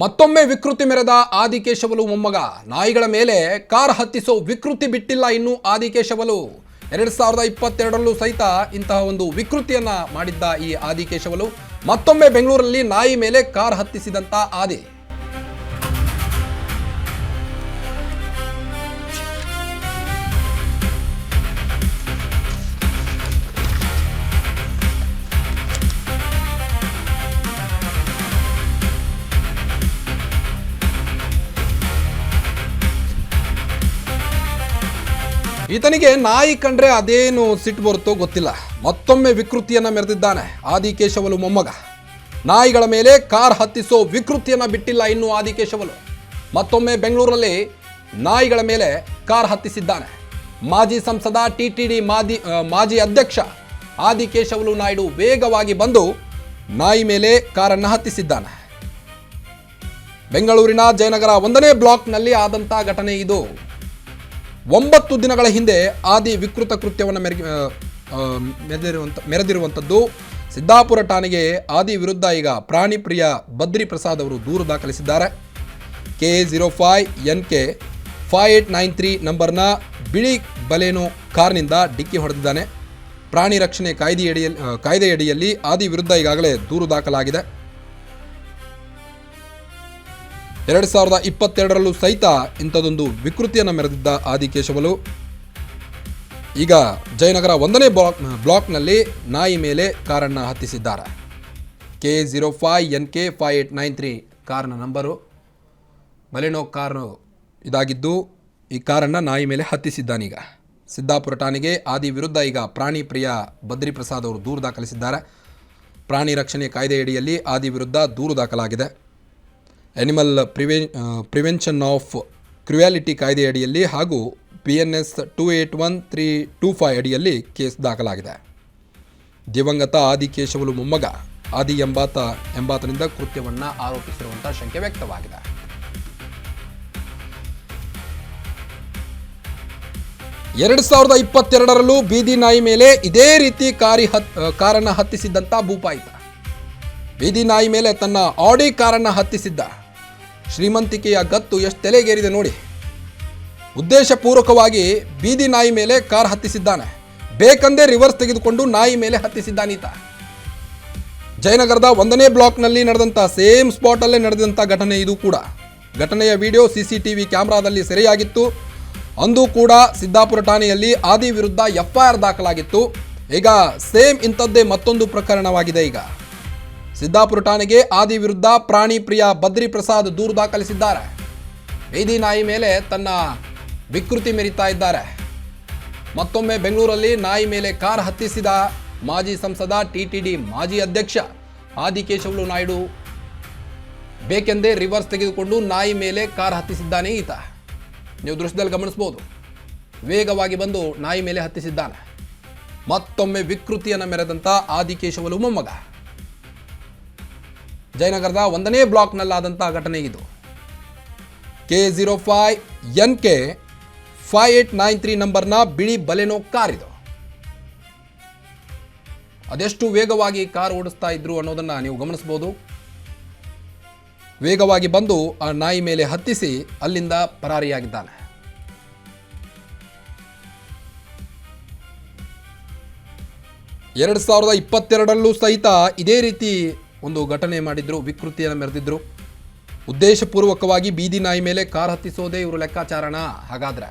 ಮತ್ತೊಮ್ಮೆ ವಿಕೃತಿ ಮೆರೆದ ಆದಿಕೇಶವಲು ಮೊಮ್ಮಗ. ನಾಯಿಗಳ ಮೇಲೆ ಕಾರ್ ಹತ್ತಿಸೋ ವಿಕೃತಿ ಬಿಟ್ಟಿಲ್ಲ ಇನ್ನು ಆದಿಕೇಶವಲು. 2022ರಲ್ಲೂ ಸಹಿತ ಇಂತಹ ಒಂದು ವಿಕೃತಿಯನ್ನ ಮಾಡಿದ್ದ ಈ ಆದಿಕೇಶವಲು ಮತ್ತೊಮ್ಮೆ ಬೆಂಗಳೂರಲ್ಲಿ ನಾಯಿ ಮೇಲೆ ಕಾರ್ ಹತ್ತಿಸಿದಂತ ಆದಿ. ಈತನಿಗೆ ನಾಯಿ ಕಂಡ್ರೆ ಅದೇನು ಸಿಟ್ಟು ಬರುತ್ತೋ ಗೊತ್ತಿಲ್ಲ. ಮತ್ತೊಮ್ಮೆ ವಿಕೃತಿಯನ್ನ ಮೆರೆದಿದ್ದಾನೆ ಆದಿಕೇಶವಲು ಮೊಮ್ಮಗ. ನಾಯಿಗಳ ಮೇಲೆ ಕಾರ್ ಹತ್ತಿಸೋ ವಿಕೃತಿಯನ್ನ ಬಿಟ್ಟಿಲ್ಲ ಇನ್ನು ಆದಿಕೇಶವಲು. ಮತ್ತೊಮ್ಮೆ ಬೆಂಗಳೂರಲ್ಲಿ ನಾಯಿಗಳ ಮೇಲೆ ಕಾರ್ ಹತ್ತಿಸಿದ್ದಾನೆ. ಮಾಜಿ ಸಂಸದ ಟಿಟಿಡಿ ಮಾಜಿ ಅಧ್ಯಕ್ಷ ಆದಿಕೇಶವಲು ನಾಯ್ಡು ವೇಗವಾಗಿ ಬಂದು ನಾಯಿ ಮೇಲೆ ಕಾರನ್ನು ಹತ್ತಿಸಿದ್ದಾನೆ. ಬೆಂಗಳೂರಿನ ಜಯನಗರ 1ನೇ ಬ್ಲಾಕ್ನಲ್ಲಿ ಆದಂಥ ಘಟನೆ ಇದು. 9 ದಿನಗಳ ಹಿಂದೆ ಆದಿ ವಿಕೃತ ಕೃತ್ಯವನ್ನು ಮೆರೆದಿರುವಂಥದ್ದು. ಸಿದ್ದಾಪುರ ಠಾಣೆಗೆ ಆದಿ ವಿರುದ್ಧ ಈಗ ಪ್ರಾಣಿ ಪ್ರಿಯ ಬದ್ರಿ ಪ್ರಸಾದ್ ಅವರು ದೂರು ದಾಖಲಿಸಿದ್ದಾರೆ. KA05NK 5893 ನಂಬರ್ನ ಬಿಳಿ ಬಲೇನೋ ಕಾರ್ನಿಂದ ಡಿಕ್ಕಿ ಹೊಡೆದಿದ್ದಾನೆ. ಪ್ರಾಣಿ ರಕ್ಷಣೆ ಕಾಯ್ದೆಯಡಿಯಲ್ಲಿ ಆದಿ ವಿರುದ್ಧ ಈಗಾಗಲೇ ದೂರು ದಾಖಲಾಗಿದೆ. 2022ರಲ್ಲೂ ಸಹಿತ ಇಂಥದೊಂದು ವಿಕೃತಿಯನ್ನು ಮೆರೆದಿದ್ದ ಆದಿಕೇಶವಲು ಈಗ ಜಯನಗರ 1ನೇ ಬ್ಲಾಕ್ನಲ್ಲಿ ನಾಯಿ ಮೇಲೆ ಕಾರನ್ನು ಹತ್ತಿಸಿದ್ದಾರೆ. KA05NK 5893 ಕಾರ್ನ ನಂಬರು, ಬಲೆನೋ ಕಾರು ಇದಾಗಿದ್ದು ಈ ಕಾರನ್ನು ನಾಯಿ ಮೇಲೆ ಹತ್ತಿಸಿದ್ದಾನೀಗ. ಸಿದ್ದಾಪುರ ಠಾಣೆಗೆ ಆದಿ ವಿರುದ್ಧ ಈಗ ಪ್ರಾಣಿ ಪ್ರಿಯ ಬದ್ರಿ ಪ್ರಸಾದ್ ಅವರು ದೂರು ದಾಖಲಿಸಿದ್ದಾರೆ. ಪ್ರಾಣಿ ರಕ್ಷಣೆ ಕಾಯ್ದೆಯಡಿಯಲ್ಲಿ ಆದಿ ವಿರುದ್ಧ ದೂರು ದಾಖಲಾಗಿದೆ. ಅನಿಮಲ್ ಪ್ರಿವೆನ್ಷನ್ ಆಫ್ ಕ್ರುಯಾಲಿಟಿ ಕಾಯ್ದೆಯಡಿಯಲ್ಲಿ ಹಾಗೂ PNS 281325 ಅಡಿಯಲ್ಲಿ ಕೇಸ್ ದಾಖಲಾಗಿದೆ. ದಿವಂಗತ ಆದಿಕೇಶವಲು ಮೊಮ್ಮಗ ಆದಿ ಎಂಬಾತನಿಂದ ಕೃತ್ಯವನ್ನು ಆರೋಪಿಸಿರುವಂಥ ಶಂಕೆ ವ್ಯಕ್ತವಾಗಿದೆ. ಎರಡು 2022ರಲ್ಲೂ ಬೀದಿ ನಾಯಿ ಮೇಲೆ ಇದೇ ರೀತಿ ಕಾರನ್ನು ಹತ್ತಿಸಿದ್ದಂಥ ಭೂಪಾಯಿತ. ಬೀದಿ ನಾಯಿ ಮೇಲೆ ತನ್ನ ಆಡಿ ಕಾರನ್ನು ಹತ್ತಿಸಿದ್ದ. ಶ್ರೀಮಂತಿಕೆಯ ಗತ್ತು ಎಷ್ಟು ತಲೆಗೇರಿದೆ ನೋಡಿ. ಉದ್ದೇಶಪೂರ್ವಕವಾಗಿ ಬೀದಿ ನಾಯಿ ಮೇಲೆ ಕಾರ್ ಹತ್ತಿಸಿದ್ದಾನೆ. ಬೇಕಂದೇ ರಿವರ್ಸ್ ತೆಗೆದುಕೊಂಡು ನಾಯಿ ಮೇಲೆ ಹತ್ತಿಸಿದ್ದಾನೀತ. ಜಯನಗರದ 1ನೇ ಬ್ಲಾಕ್ನಲ್ಲಿ ನಡೆದಂಥ ಸೇಮ್ ಸ್ಪಾಟಲ್ಲೇ ನಡೆದಂಥ ಘಟನೆ ಇದು ಕೂಡ. ಘಟನೆಯ ವಿಡಿಯೋ CCTV ಕ್ಯಾಮ್ರಾದಲ್ಲಿ ಸೆರೆಯಾಗಿತ್ತು. ಅಂದು ಕೂಡ ಸಿದ್ದಾಪುರ ಠಾಣೆಯಲ್ಲಿ ಆದಿ ವಿರುದ್ಧ FIR ದಾಖಲಾಗಿತ್ತು. ಈಗ ಸೇಮ್ ಇಂಥದ್ದೇ ಮತ್ತೊಂದು ಪ್ರಕರಣವಾಗಿದೆ. ಈಗ ಸಿದ್ದಾಪುರ ಠಾಣೆಗೆ ಆದಿ ವಿರುದ್ಧ ಪ್ರಾಣಿ ಪ್ರಿಯ ಬದ್ರಿ ಪ್ರಸಾದ್ ದೂರು ದಾಖಲಿಸಿದ್ದಾರೆ. ಬೀದಿ ನಾಯಿ ಮೇಲೆ ತನ್ನ ವಿಕೃತಿ ಮೆರಿತಾ ಇದ್ದಾರೆ. ಮತ್ತೊಮ್ಮೆ ಬೆಂಗಳೂರಲ್ಲಿ ನಾಯಿ ಮೇಲೆ ಕಾರ್ ಹತ್ತಿಸಿದ ಮಾಜಿ ಸಂಸದ TTD ಮಾಜಿ ಅಧ್ಯಕ್ಷ ಆದಿಕೇಶವಲು ನಾಯ್ಡು ಬೇಕೆಂದೇ ರಿವರ್ಸ್ ತೆಗೆದುಕೊಂಡು ನಾಯಿ ಮೇಲೆ ಕಾರ್ ಹತ್ತಿಸಿದ್ದಾನೆ ಈತ. ನೀವು ದೃಶ್ಯದಲ್ಲಿ ಗಮನಿಸಬಹುದು. ವೇಗವಾಗಿ ಬಂದು ನಾಯಿ ಮೇಲೆ ಹತ್ತಿಸಿದ್ದಾನೆ. ಮತ್ತೊಮ್ಮೆ ವಿಕೃತಿಯನ್ನು ಮೆರೆದಂಥ ಆದಿಕೇಶವಲು ಮೊಮ್ಮಗ. ಜಯನಗರದ 1ನೇ ಬ್ಲಾಕ್ನಲ್ಲಾದಂಥ ಘಟನೆ ಇದು. KA05NK 5893 ನಂಬರ್ನ ಬಿಳಿ ಬಲೆನೋ ಕಾರ್ ಇದು. ಅದೆಷ್ಟು ವೇಗವಾಗಿ ಕಾರ್ ಓಡಿಸ್ತಾ ಇದ್ರು ಅನ್ನೋದನ್ನು ನೀವು ಗಮನಿಸಬಹುದು. ವೇಗವಾಗಿ ಬಂದು ಆ ನಾಯಿ ಮೇಲೆ ಹತ್ತಿಸಿ ಅಲ್ಲಿಂದ ಪರಾರಿಯಾಗಿದ್ದಾನೆ. ಎರಡು 2022ರಲ್ಲೂ ಸಹಿತ ಇದೇ ರೀತಿ ಒಂದು ಘಟನೆ ಮಾಡಿದ್ರು, ವಿಕೃತಿಯನ್ನು ಮೆರೆದಿದ್ರು. ಉದ್ದೇಶಪೂರ್ವಕವಾಗಿ ಬೀದಿ ನಾಯಿ ಮೇಲೆ ಕಾರ್ ಹತ್ತಿಸೋದೇ ಇವರು ಲೆಕ್ಕಾಚಾರಣ ಹಾಗಾದ್ರೆ.